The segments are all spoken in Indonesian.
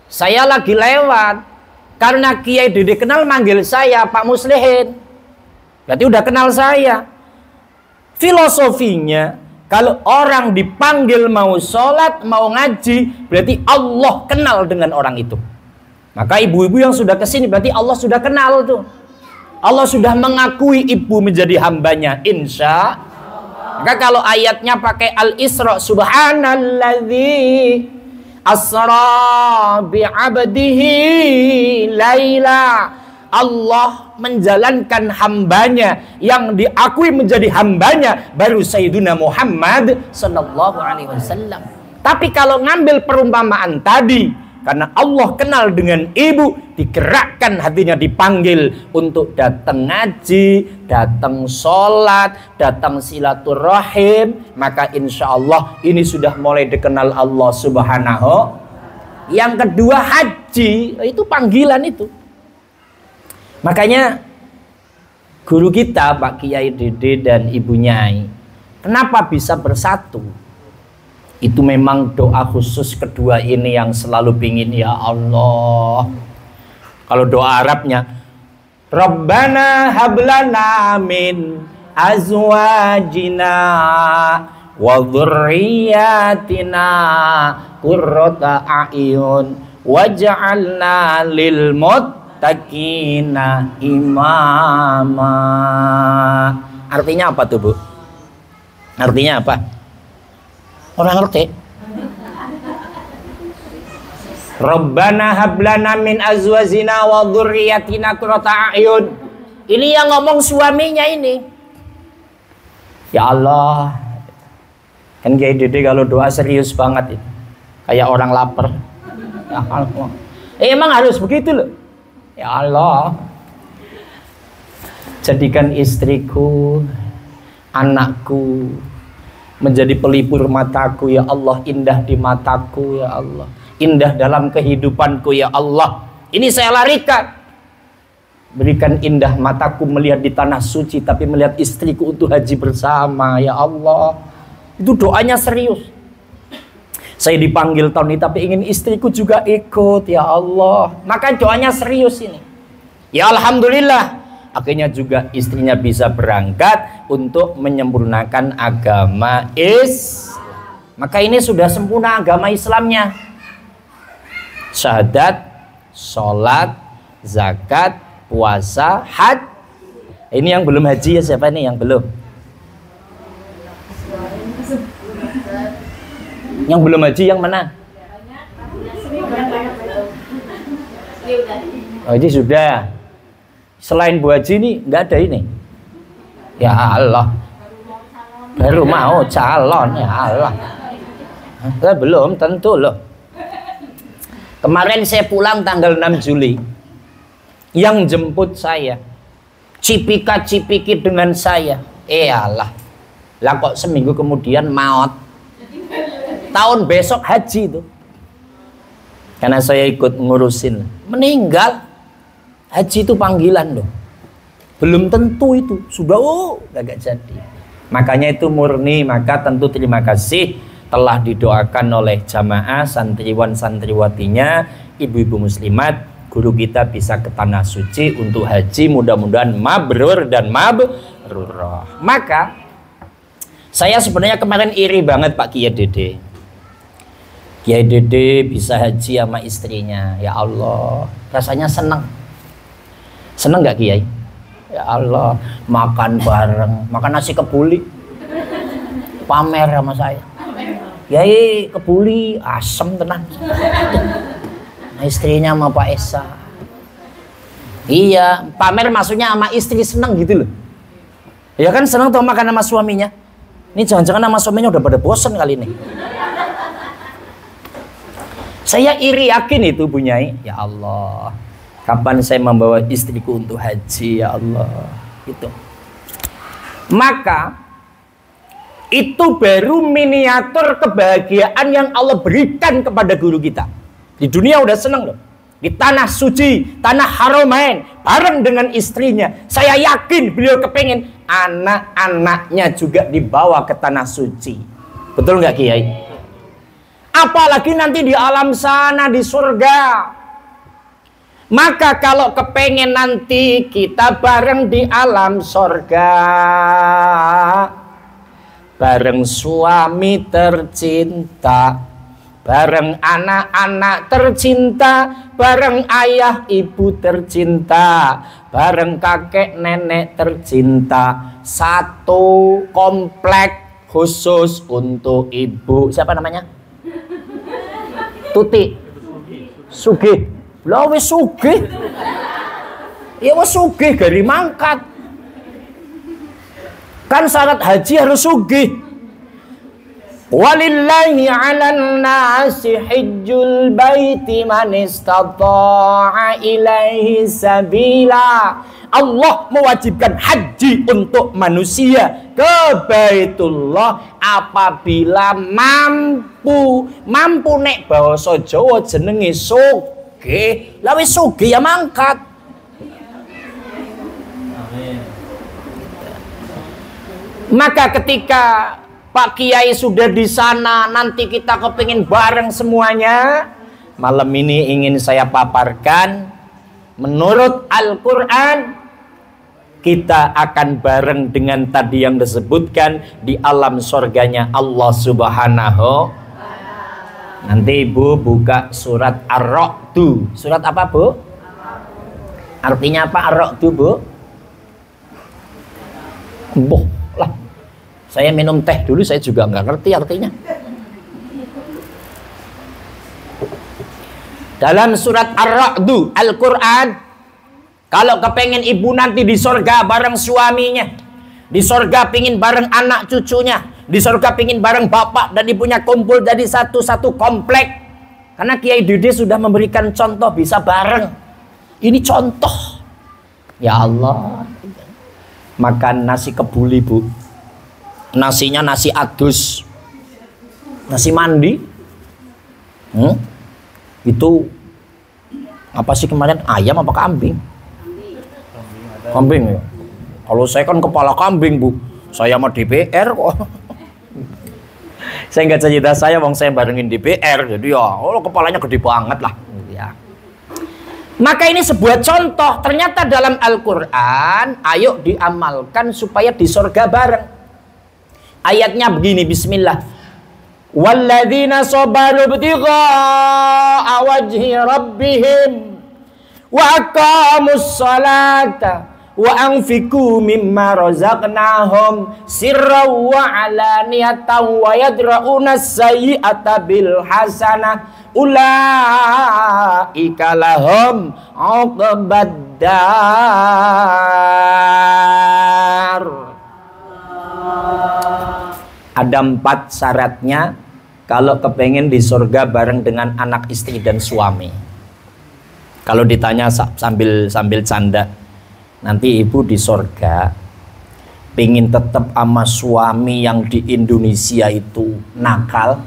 Saya lagi lewat. Karena Kiai Dede kenal manggil saya Pak Muslihin. Berarti udah kenal saya. Filosofinya, kalau orang dipanggil mau sholat, mau ngaji, berarti Allah kenal dengan orang itu. Maka ibu-ibu yang sudah kesini, berarti Allah sudah kenal tuh. Allah sudah mengakui ibu menjadi hambanya, insya. Maka kalau ayatnya pakai Al-Isra, subhanalladzi asra bi'abdihi laila, Allah menjalankan hambanya yang diakui menjadi hambanya baru Sayyiduna Muhammad sallallahu alaihi wasallam. Tapi kalau ngambil perumpamaan tadi, karena Allah kenal dengan ibu, digerakkan hatinya, dipanggil untuk datang ngaji, datang sholat, datang silaturahim, maka insya Allah ini sudah mulai dikenal Allah subhanahu. Yang kedua haji, itu panggilan itu. Makanya guru kita Pak Kiai Dede dan Ibu Nyai, kenapa bisa bersatu? Itu memang doa khusus kedua ini yang selalu pingin, ya Allah. Kalau doa Arabnya, Rabbana hablana min azwajina wa dhurriyyatina qurrata a'yun waj'alna lil muttaqina imama. Artinya apa tuh, Bu? Artinya apa? Orang ngerti? Rabbana hablana min azwajina wa dzurriyyatina qurrata a'yun. Ini yang ngomong suaminya ini. Ya Allah. Kan Kiai Dede kalau doa serius banget itu. Kayak orang lapar. Ya Allah. Emang harus begitu loh. Ya Allah. Jadikan istriku, anakku menjadi pelipur mataku, ya Allah. Indah di mataku, ya Allah. Indah dalam kehidupanku, ya Allah. Ini saya larikan. Berikan indah mataku melihat di tanah suci, tapi melihat istriku untuk haji bersama, ya Allah. Itu doanya serius. Saya dipanggil tahun ini, tapi ingin istriku juga ikut, ya Allah. Maka doanya serius ini. Ya Alhamdulillah. Akhirnya juga istrinya bisa berangkat untuk menyempurnakan agama Islam. Maka ini sudah sempurna agama Islamnya. Syahadat, sholat, zakat, puasa, haji. Ini yang belum haji ya, siapa nih yang belum? Yang belum haji yang mana? Oh, ini sudah. Selain Bu Haji ini nggak ada ini. Ya Allah. Baru mau calon, ya Allah. Belum tentu loh. Kemarin saya pulang tanggal 6 Juli. Yang jemput saya, cipika-cipiki dengan saya. Allah. Lah kok seminggu kemudian maut. Tahun besok haji itu. Karena saya ikut ngurusin. Meninggal. Haji itu panggilan loh. Belum tentu itu. Sudah gak jadi. Makanya itu murni. Maka tentu terima kasih telah didoakan oleh jamaah, santriwan santriwatinya, ibu-ibu muslimat. Guru kita bisa ke tanah suci untuk haji. Mudah-mudahan mabrur dan mabrurah. Maka saya sebenarnya kemarin iri banget Pak Kiai Dede. Kiai Dede bisa haji sama istrinya. Ya Allah. Rasanya senang. Seneng gak Kiai? Ya Allah, makan bareng, makan nasi kebuli, pamer sama saya. Kiai kebuli, asem tenan. Nah, istrinya sama Pak Esa. Iya, pamer maksudnya sama istri seneng gitu loh. Ya kan seneng tuh makan sama suaminya. Ini jangan-jangan sama suaminya udah pada bosen kali ini. Saya iri yakin itu Bu Nyai. Ya Allah. Kapan saya membawa istriku untuk haji, ya Allah. Itu. Maka itu baru miniatur kebahagiaan yang Allah berikan kepada guru kita. Di dunia udah seneng loh. Di tanah suci, tanah Haramain, bareng dengan istrinya. Saya yakin beliau kepengen anak-anaknya juga dibawa ke tanah suci. Betul nggak Kiai? Apalagi nanti di alam sana, di surga. Maka kalau kepengen nanti kita bareng di alam surga, bareng suami tercinta, bareng anak-anak tercinta, bareng ayah ibu tercinta, bareng kakek nenek tercinta. Satu komplek khusus untuk ibu. Siapa namanya? Tuti. Sugih. Lah wis sugih. Ya wis sugih gari mangkat. Kan syarat haji harus sugih. Walillahi 'alan nasi hajjul baiti man istata'a ilaihi sabila. Allah mewajibkan haji untuk manusia ke Baitullah apabila mampu. Mampu nek basa Jawa jenenge sugih. Lah wis sugih ya mangkat. Amin. Maka ketika Pak Kiai sudah di sana, nanti kita kepingin bareng semuanya. Malam ini ingin saya paparkan, menurut Al-Quran, kita akan bareng dengan tadi yang disebutkan di alam surganya Allah Subhanahu. Nanti Ibu buka surat Ar-Ra'd. Surat apa, Bu? Artinya apa Ar-Ra'd, Bu? Boh lah. Saya minum teh dulu, saya juga nggak ngerti artinya. Dalam surat Ar-Ra'd, Al-Quran, kalau kepengen ibu nanti di surga bareng suaminya, di surga pingin bareng anak cucunya, di surga pingin bareng bapak dan ibunya kumpul jadi satu-satu komplek. Karena Kiai Dede sudah memberikan contoh bisa bareng. Ini contoh. Ya Allah. Makan nasi kebuli, Bu. Nasinya nasi adus, nasi mandi. Itu apa sih kemarin, ayam apa kambing? Kambing ya. Kalau saya kan kepala kambing, Bu. Saya mau DPR kok. Saya nggak cerita saya, wong saya barengin DPR, jadi ya, kepalanya gede banget lah. Ya. Maka ini sebuah contoh. Ternyata dalam Al-Quran, ayo diamalkan supaya di surga bareng. Ayatnya begini, bismillah. Walladzina sabaru ibtigha'a wajhi rabbihim wa aqamus salata wa anfiqu mimma razaqnahum sirran wa alaniyatan wa yadra'una as-sayyi'ata bil hasanah ulaika lahum 'uqbad dar. Ada 4 syaratnya kalau kepengen di surga bareng dengan anak istri dan suami. Kalau ditanya sambil canda, nanti ibu di surga pengen tetap sama suami yang di Indonesia itu nakal,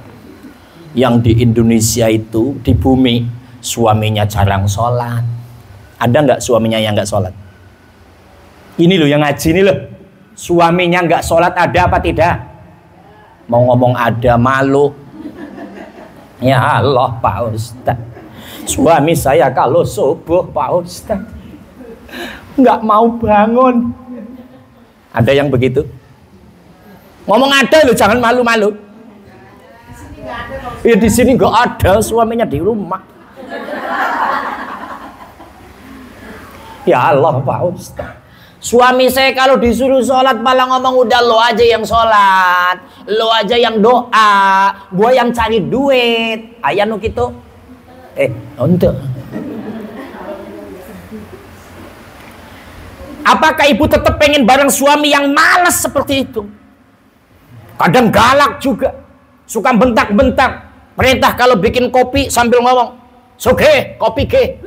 yang di Indonesia itu di bumi suaminya jarang sholat. Ada nggak suaminya yang nggak sholat? Ini loh yang ngaji ini loh, suaminya nggak sholat, ada apa tidak? Mau ngomong ada, malu. Ya Allah Pak Ustaz, suami saya kalau subuh Pak Ustaz nggak mau bangun. Ada yang begitu? Ngomong ada loh, jangan malu-malu. Ya di sini nggak ada, suaminya di rumah. Ya Allah Pak Ustaz, suami saya kalau disuruh sholat malah ngomong udah lo aja yang sholat, lo aja yang doa, gua yang cari duit. Ayah nu gitu. Untuk. Apakah ibu tetap pengen bareng suami yang malas seperti itu? Kadang galak juga, suka bentak-bentak. Perintah kalau bikin kopi sambil ngomong, "Soge, kopi ke."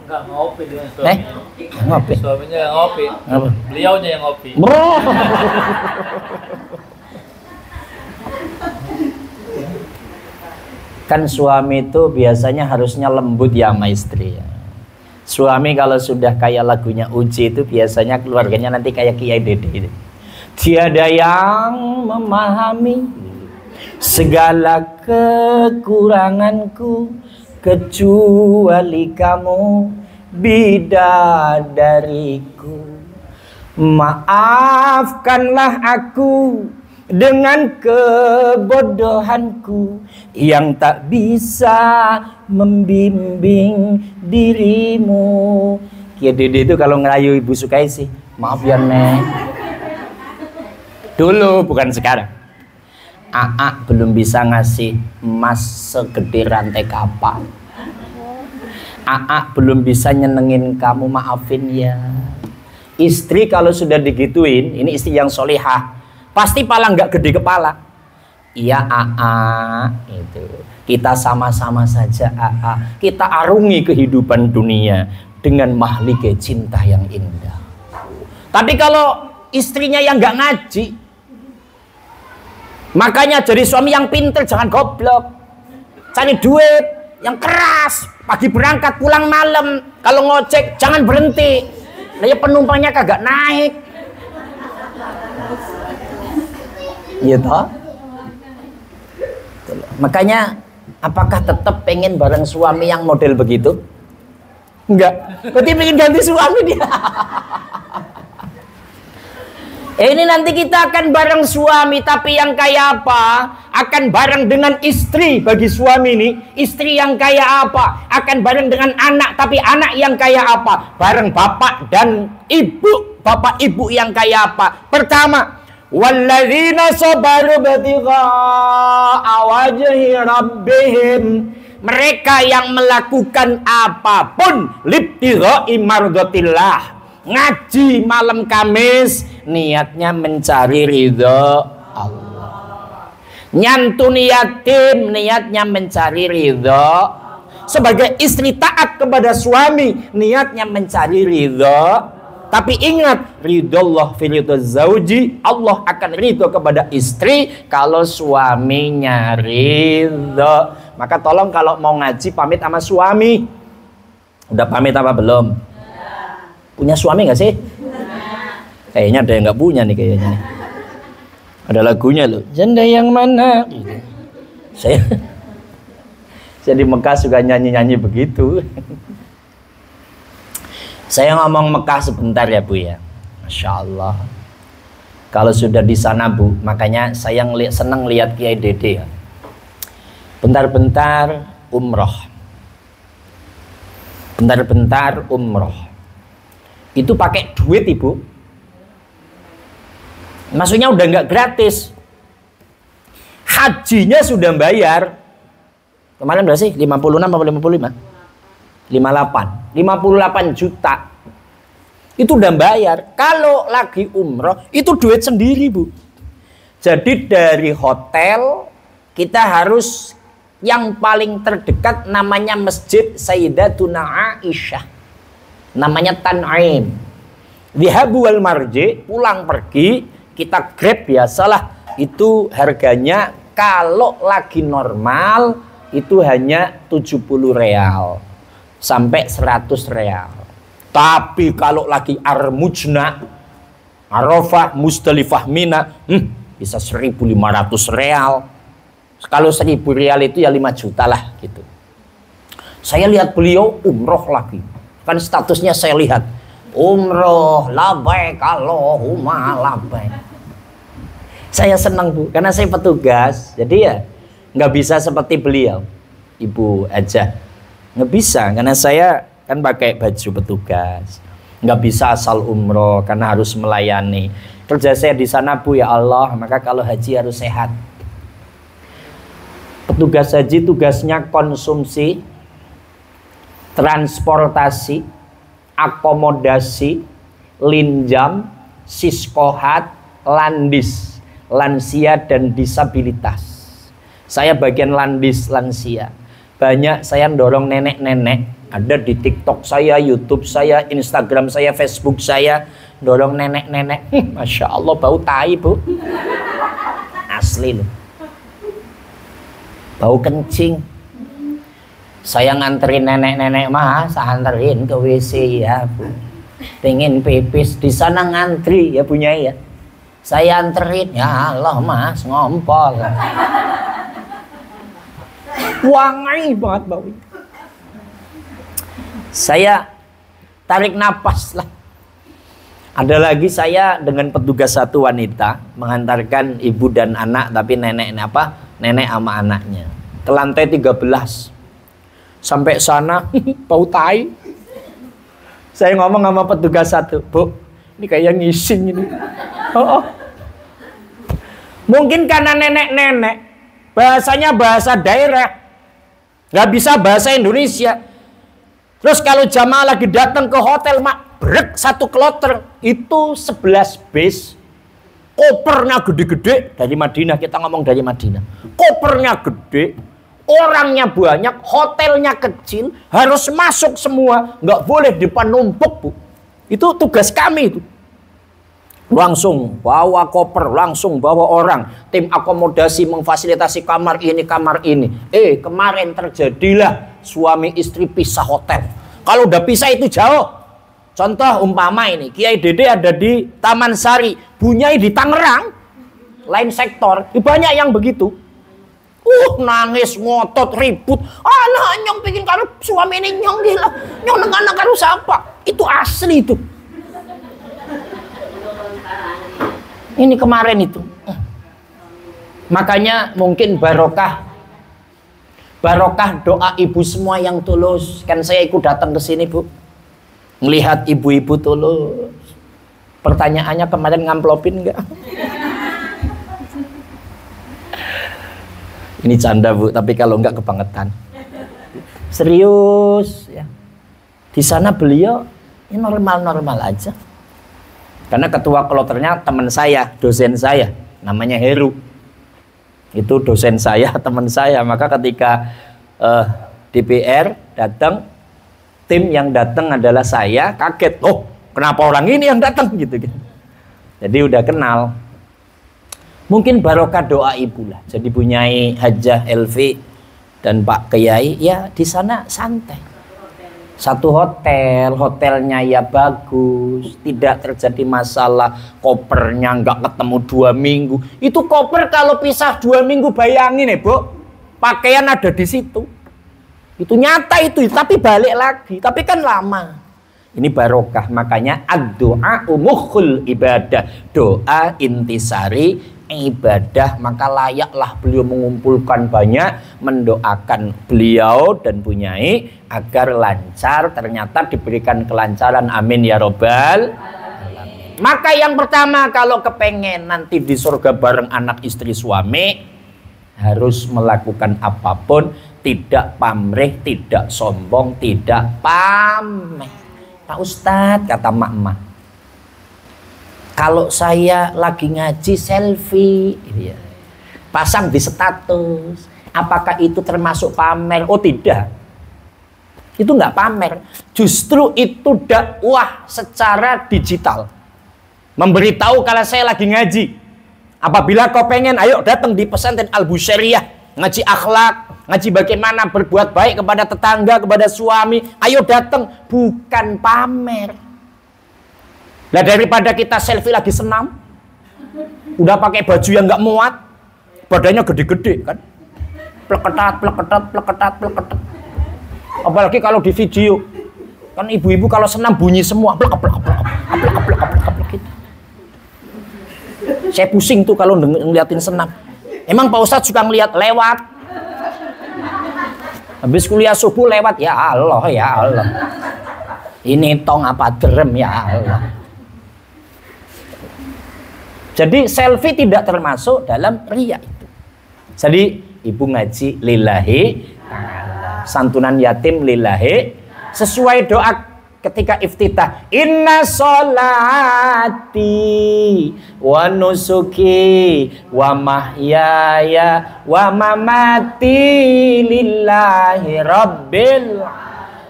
Enggak ngopi dengan suaminya. Ngopi. Suaminya yang ngopi. Apa? Beliaunya yang ngopi. Bro. Kan suami itu biasanya harusnya lembut ya sama istri ya. Suami kalau sudah kayak lagunya Uji itu biasanya keluarganya nanti kayak Kiai Dede. Tiada yang memahami segala kekuranganku kecuali kamu bidadariku. Maafkanlah aku dengan kebodohanku yang tak bisa membimbing dirimu. Kia Dede itu kalau ngerayu Ibu Sukaisi, maaf ya Nek. Dulu bukan sekarang. Aa belum bisa ngasih emas segede rantai kapak. Aa belum bisa nyenengin kamu, maafin ya. Istri kalau sudah digituin, ini istri yang solihah, pasti pala nggak gede kepala. Iya Aa, itu kita sama-sama saja Aa. Kita arungi kehidupan dunia dengan mahligai cinta yang indah. Tapi kalau istrinya yang nggak ngaji, makanya jadi suami yang pinter, jangan goblok. Cari duit yang keras, pagi berangkat pulang malam. Kalau ngojek jangan berhenti. Nah, penumpangnya kagak naik. Iya toh? Makanya apakah tetap pengen bareng suami yang model begitu? Enggak. Berarti pengen ganti suami dia. Ini nanti kita akan bareng suami, tapi yang kayak apa? Akan bareng dengan istri bagi suami ini. Istri yang kayak apa? Akan bareng dengan anak, tapi anak yang kayak apa? Bareng bapak dan ibu. Bapak ibu yang kayak apa? Pertama, walladzina sabaru batigha'a wajhi rabbihim. Mereka yang melakukan apapun libtigha'i mardatillah. Ngaji malam Kamis niatnya mencari ridho Allah. Nyantuni yatim niatnya mencari ridho. Sebagai istri taat kepada suami niatnya mencari ridho. Tapi ingat, ridhollah fi ridho zauji, Allah akan ridho kepada istri kalau suaminya ridho. Maka tolong kalau mau ngaji pamit sama suami. Udah pamit apa belum? Punya suami nggak sih? Kayaknya ada yang nggak punya nih kayaknya. Ada lagunya loh. Janda yang mana? Saya di Mekah suka nyanyi-nyanyi begitu. Saya ngomong Mekah sebentar ya Bu ya. Masya Allah. Kalau sudah di sana Bu, makanya saya senang lihat Kiai Dede ya. Bentar-bentar umroh. Bentar-bentar umroh. Itu pakai duit Ibu. Maksudnya udah nggak gratis. Hajinya sudah bayar. Kemarin berapa sih? 56 atau 55? 58. 58 juta. Itu udah bayar. Kalau lagi umroh, itu duit sendiri Bu. Jadi dari hotel, kita harus yang paling terdekat namanya Masjid Sayyidatuna Aisyah. Namanya Tan'im. Dhihabu wal marji, pulang pergi, kita grab biasalah. Itu harganya kalau lagi normal itu hanya 70 real sampai 100 real. Tapi kalau lagi Armujna, Arafah, Musdalifah, Mina, bisa 1.500 real. Kalau 1.000 real itu ya 5 juta lah gitu. Saya lihat beliau umroh lagi. Kan statusnya saya lihat umroh labbaik Allahumma labbaik. Saya senang Bu, karena saya petugas, jadi ya nggak bisa seperti beliau, Ibu aja nggak bisa, karena saya kan pakai baju petugas, nggak bisa asal umroh karena harus melayani. Kerja saya di sana Bu ya Allah, maka kalau haji harus sehat. Petugas haji tugasnya konsumsi, transportasi, akomodasi, linjam, siskohat, landis, lansia dan disabilitas. Saya bagian landis lansia. Banyak saya dorong nenek-nenek. Ada di TikTok saya, YouTube saya, Instagram saya, Facebook saya. Dorong nenek-nenek. Masya Allah bau tai Bu. Asli loh. Bau kencing. Saya nganterin nenek-nenek Mas, anterin ke WC ya Bu. Pengen pipis di sana ngantri ya punya ya. Saya anterin, ya Allah Mas ngompol. Wangi banget baunya. Saya tarik napas lah. Ada lagi saya dengan petugas satu wanita mengantarkan ibu dan anak, tapi nenek sama anaknya ke lantai 13. Sampai sana bau tai. Saya ngomong sama petugas satu, Bu, ini kayak ngising ini. Oh. Mungkin karena nenek-nenek bahasanya bahasa daerah, nggak bisa bahasa Indonesia. Terus kalau jamaah lagi datang ke hotel, mak, brek satu kloter, itu 11 bis. Kopernya gede-gede dari Madinah, kita ngomong dari Madinah. Kopernya gede, orangnya banyak, hotelnya kecil, harus masuk semua, nggak boleh depan numpuk, Bu. Itu tugas kami itu. Langsung bawa koper, langsung bawa orang, tim akomodasi memfasilitasi kamar ini. Kemarin terjadilah suami istri pisah hotel. Kalau udah pisah itu jauh. Contoh umpama ini, Kiai Dede ada di Taman Sari, Bunyai di Tangerang, lain sektor. Banyak yang begitu. Nangis, ngotot, ribut. Alah, nyong bikin kalau suami ini nyong gila. Nyong nengah karo siapa? Itu asli itu. Ini kemarin itu. Makanya mungkin barokah doa ibu semua yang tulus. Kan saya ikut datang ke sini, Bu. Melihat ibu-ibu tulus. Pertanyaannya kemarin ngamplopin enggak? Ini canda, Bu, tapi kalau enggak kebangetan. Serius ya. Di sana beliau ya normal-normal aja. Karena ketua kloternya teman saya, dosen saya, namanya Heru. Itu dosen saya, teman saya. Maka ketika DPR datang, tim yang datang adalah saya, kaget. Oh, kenapa orang ini yang datang gitu. Jadi udah kenal. Mungkin barokah doa ibu lah. Jadi Bunyai Hajah Elvi dan Pak Kiai ya di sana santai. Satu hotelnya ya bagus, tidak terjadi masalah, kopernya nggak ketemu 2 minggu. Itu koper kalau pisah 2 minggu, bayangin ya, Bu, pakaian ada di situ. Itu nyata itu, tapi balik lagi, tapi kan lama. Ini barokah, makanya ad-doa umukhul ibadah, doa intisari ibadah. Maka layaklah beliau mengumpulkan banyak, mendoakan beliau dan Bunyai agar lancar. Ternyata diberikan kelancaran, amin ya robbal alamin. Maka yang pertama, kalau kepengen nanti di surga bareng anak istri suami, harus melakukan apapun tidak pamrih, tidak sombong, tidak pamer. Pak Ustadz, kata mak-mak, kalau saya lagi ngaji selfie, pasang di status, apakah itu termasuk pamer? Oh tidak, itu nggak pamer. Justru itu dakwah secara digital, memberitahu kalau saya lagi ngaji. Apabila kau pengen, ayo datang di pesantren Al-Busairiyah, ngaji akhlak, ngaji bagaimana berbuat baik kepada tetangga, kepada suami. Ayo datang, bukan pamer. Lah daripada kita selfie lagi senam, udah pakai baju yang nggak muat, badannya gede-gede kan, pleketat. Apalagi kalau di video, kan ibu-ibu kalau senam bunyi semua, plek gitu. Saya pusing tuh kalau ngeliatin senam. Emang Pak Ustadz suka ngeliat lewat. Habis kuliah subuh lewat, ya Allah. Ini tong apa derem, ya Allah. Jadi selfie tidak termasuk dalam riya itu. Jadi ibu ngaji lillahi ta'ala, santunan yatim lillahi, sesuai doa ketika iftitah, inna sholati wa nusuki wa mahyaya wa mamati lillahi rabbil.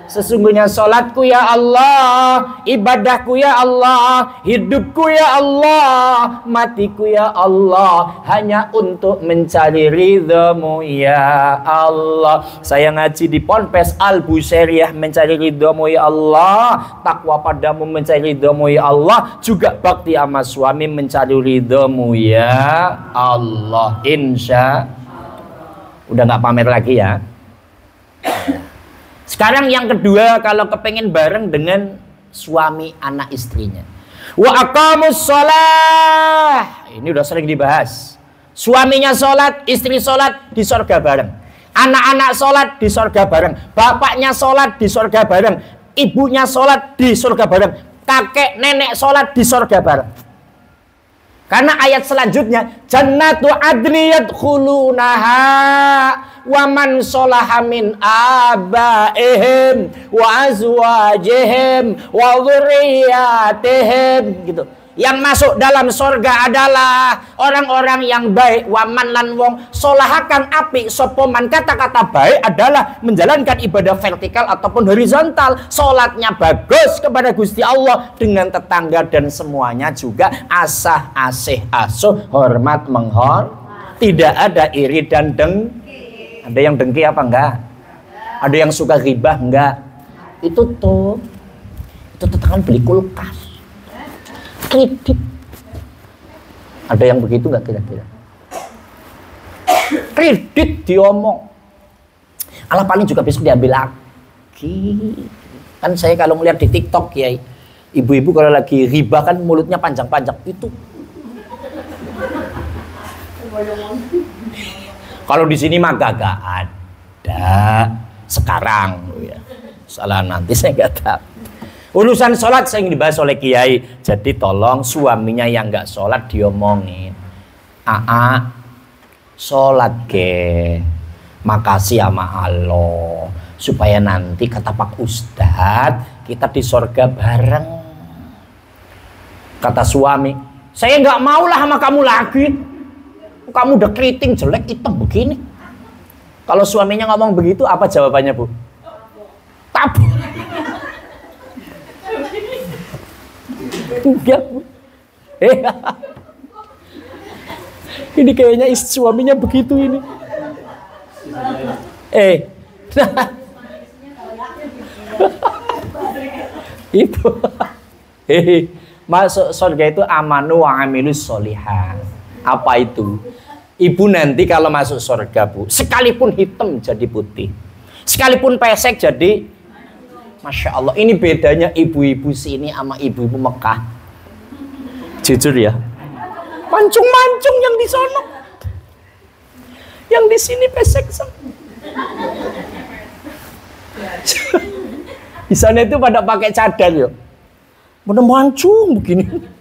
Sesungguhnya sholatku ya Allah, ibadahku ya Allah, hidupku ya Allah, matiku ya Allah, hanya untuk mencari ridhamu ya Allah. Saya ngaji di Ponpes Al-Busairiyah, mencari ridhamu ya Allah, takwa padamu mencari ridhamu ya Allah, juga bakti sama suami mencari ridhamu ya Allah. Insya udah nggak pamer lagi ya. Sekarang yang kedua, kalau kepengen bareng dengan suami anak istrinya. Wa aqamus shalah. Ini udah sering dibahas. Suaminya sholat, istri sholat, di surga bareng. Anak-anak sholat, di surga bareng. Bapaknya sholat, di surga bareng. Ibunya sholat, di surga bareng. Kakek, nenek sholat, di surga bareng. Karena ayat selanjutnya, jannatu adni yadkhulunaha wa man sholaha min abaihim wa azwajihim wa dzurriyyatihim gitu. Yang masuk dalam surga adalah orang-orang yang baik. Waman lan wong solahakan api sopoman. Kata-kata baik adalah menjalankan ibadah vertikal ataupun horizontal. Solatnya bagus kepada Gusti Allah dengan tetangga dan semuanya juga asah asih asuh hormat menghormat. Tidak ada iri dan dengki. Ada yang dengki apa enggak? Ada yang suka ghibah enggak? Itu tetangga beli kulkas, kredit. Ada yang begitu nggak kira-kira? Kredit diomong, ala paling juga besok diambil lagi. Kan saya kalau melihat di TikTok ya, ibu-ibu kalau lagi riba kan mulutnya panjang-panjang itu. Kalau di sini mah gak ada sekarang ya. Salah nanti saya nggak tahu. Urusan sholat sering dibahas oleh kiai. Jadi tolong suaminya yang nggak sholat diomongin. Sholat ke, makasih sama Allah. Supaya nanti kata Pak Ustadz kita di sorga bareng. Kata suami, saya nggak mau lah sama kamu lagi. Kamu udah keriting jelek hitam begini. Kalau suaminya ngomong begitu apa jawabannya Bu? Tabur. Enggak Bu. Ini kayaknya suaminya begitu ini. Itu. Masuk surga itu amanu wa amilus sholihat. Apa itu? Ibu nanti kalau masuk surga Bu, sekalipun hitam jadi putih, sekalipun pesek jadi, Masya Allah. Ini bedanya ibu-ibu sini sama ibu-ibu Mekah. Jujur ya, mancung-mancung yang di sono, yang di sini pesek. Di sana itu pada pakai cadar ya, pada mancung begini.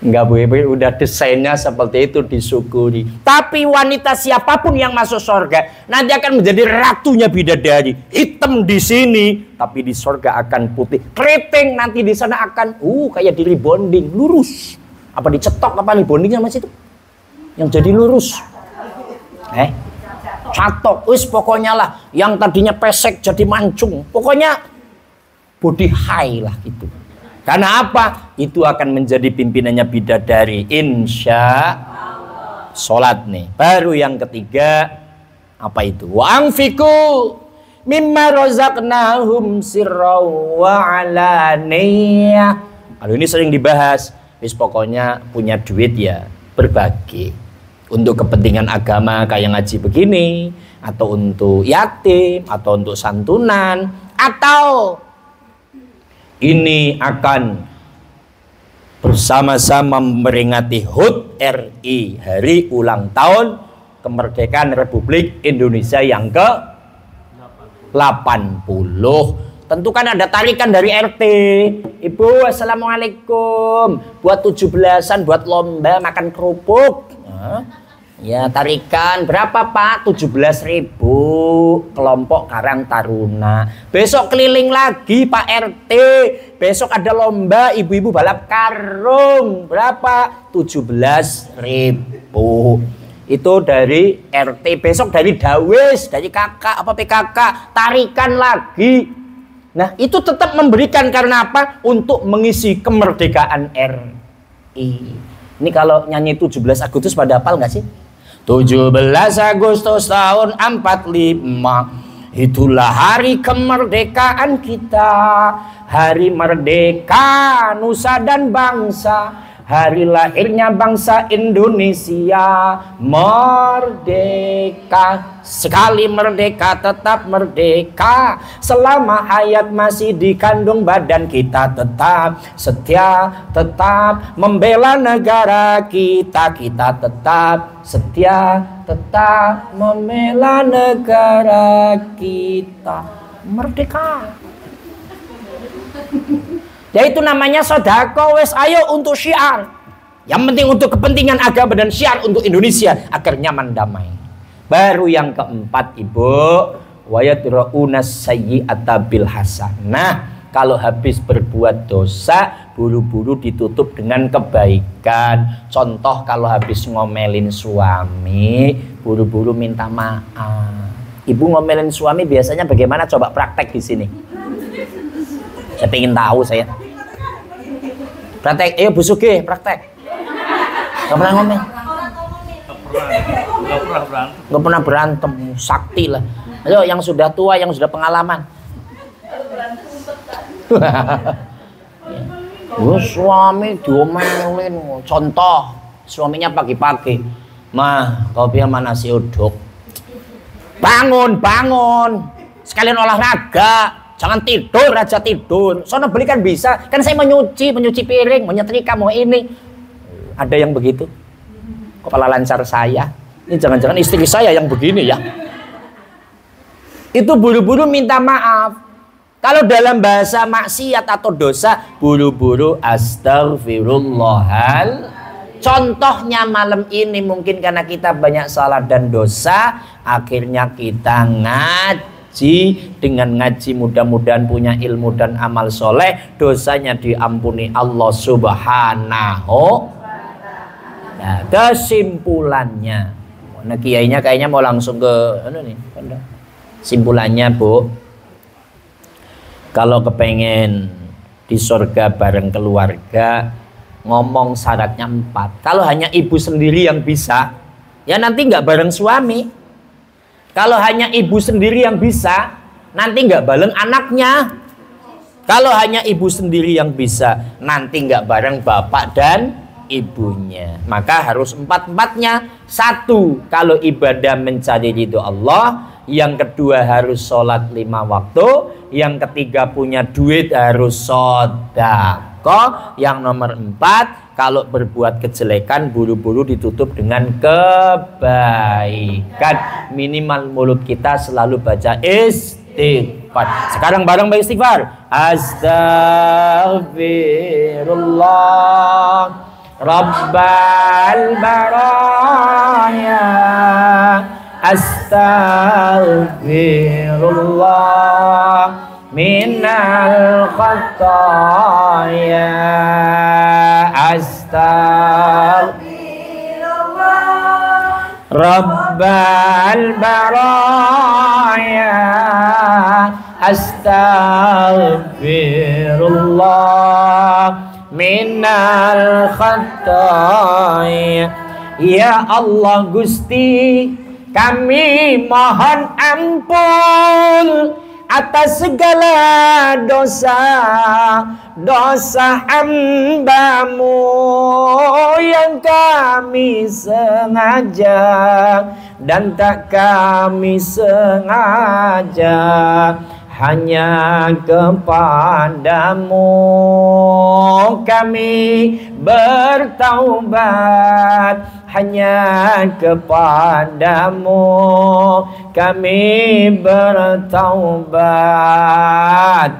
Enggak Bu, Ibu udah desainnya seperti itu, disyukuri. Tapi wanita siapapun yang masuk surga nanti akan menjadi ratunya bidadari. Hitam di sini, tapi di surga akan putih. Keriting nanti di sana akan kayak di rebonding, lurus. Apa dicetok apa rebondingnya Mas itu? Yang jadi lurus. Catok, pokoknya lah. Yang tadinya pesek jadi mancung. Pokoknya body high lah gitu. Karena apa? Itu akan menjadi pimpinannya bidadari. Insya Allah. Sholat nih. Baru yang ketiga. Apa itu? Wa anfiku mimma razaqnahum sirra wa alaniyah. Kalau ini sering dibahas. Pokoknya punya duit ya berbagi. Untuk kepentingan agama kayak ngaji begini. Atau untuk yatim. Atau untuk santunan. Atau ini akan bersama-sama memperingati HUT RI, hari ulang tahun kemerdekaan Republik Indonesia yang ke-80. Tentu kan ada tarikan dari RT. Ibu, assalamualaikum. Buat 17-an, buat lomba makan kerupuk. Ya, tarikan berapa Pak? 17.000. Kelompok Karang Taruna. Besok keliling lagi Pak RT. Besok ada lomba ibu-ibu balap karung. Berapa? 17.000. Itu dari RT. Besok dari Dawes, dari kakak apa PKK, tarikan lagi. Nah, itu tetap memberikan karena apa? Untuk mengisi kemerdekaan RI. Ini kalau nyanyi 17 Agustus pada hafal nggak sih? 17 Agustus tahun 45, itulah hari kemerdekaan kita, hari merdeka nusa dan bangsa, hari lahirnya bangsa Indonesia merdeka. Sekali merdeka tetap merdeka, selama hayat masih dikandung badan kita tetap setia, tetap membela negara kita. Kita tetap setia, tetap membela negara kita. Merdeka. Ya itu namanya sodako. Wes ayo untuk syiar. Yang penting untuk kepentingan agama dan syiar untuk Indonesia agar nyaman damai. Baru yang keempat, Ibu, wayadra'una sayyi'ata bil hasanah. Kalau habis berbuat dosa, buru-buru ditutup dengan kebaikan. Contoh kalau habis ngomelin suami, buru-buru minta maaf. Ibu ngomelin suami biasanya bagaimana? Coba praktek di sini. Saya pengen tahu saya. Praktek, Bu Sugi, praktek. Gak pernah ngomel. Gak pernah berantem, sakti lah. Ayo yang sudah tua, yang sudah pengalaman. Suami diomelin. Contoh, suaminya pagi-pagi, "Mah, kau biar mana nasi uduk? Bangun, bangun. Sekalian olahraga. Jangan tidur aja tidur. Sono belikan bisa. Kan saya mau nyuci piring, mau nyetrika, mau ini." Ada yang begitu? Kepala lancar saya. Ini jangan-jangan istri saya yang begini ya. Itu buru-buru minta maaf. Kalau dalam bahasa maksiat atau dosa, buru-buru astagfirullahal. Contohnya malam ini mungkin karena kita banyak salah dan dosa, akhirnya kita ngaji. Dengan ngaji mudah-mudahan punya ilmu dan amal soleh, dosanya diampuni Allah Subhanahu. Nah, kesimpulannya, nah kiainya kayaknya mau langsung ke simpulannya, Bu. Kalau kepengen di surga bareng keluarga, ngomong syaratnya 4. Kalau hanya ibu sendiri yang bisa, ya nanti nggak bareng suami. Kalau hanya ibu sendiri yang bisa, nanti nggak bareng anaknya. Kalau hanya ibu sendiri yang bisa, nanti nggak bareng bapak dan ibunya. Maka harus 4-4-nya. 1, kalau ibadah mencari ridho Allah. Yang kedua harus sholat 5 waktu. Yang ketiga punya duit harus sedekah. Yang nomor 4, kalau berbuat kejelekan buru-buru ditutup dengan kebaikan. Minimal mulut kita selalu baca istighfar. Sekarang bareng baca istighfar. Astaghfirullah Rabbal baraya, astaghfirullah minal khataya, astaghfirullah Rabbal baraya, astaghfirullah minal khataya. Ya Allah Gusti, kami mohon ampun atas segala dosa hamba-Mu yang kami sengaja dan tak kami sengaja. Hanya kepadamu kami bertaubat, hanya kepadamu kami bertaubat.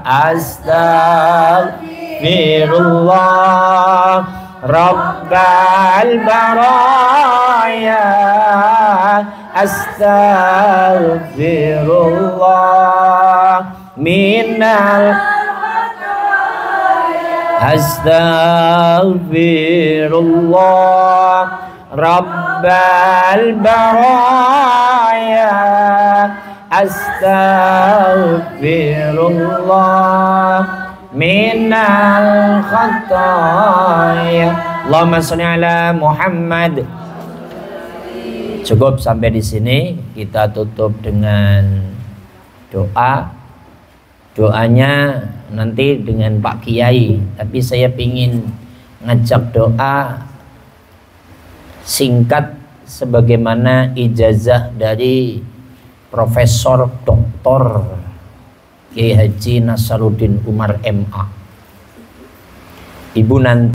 Astagfirullah Rabbal baraya, astaghfirullah minal astaghfirullah Rabbal baraya, astaghfirullah minal khataya. Allahumma sholli ala Muhammad. Cukup sampai di sini. Kita tutup dengan doa. Doanya nanti dengan Pak Kiai. Tapi saya ingin ngajak doa singkat sebagaimana ijazah dari Profesor Dr. Kiai Haji Nasaruddin Umar MA. Ibu nanti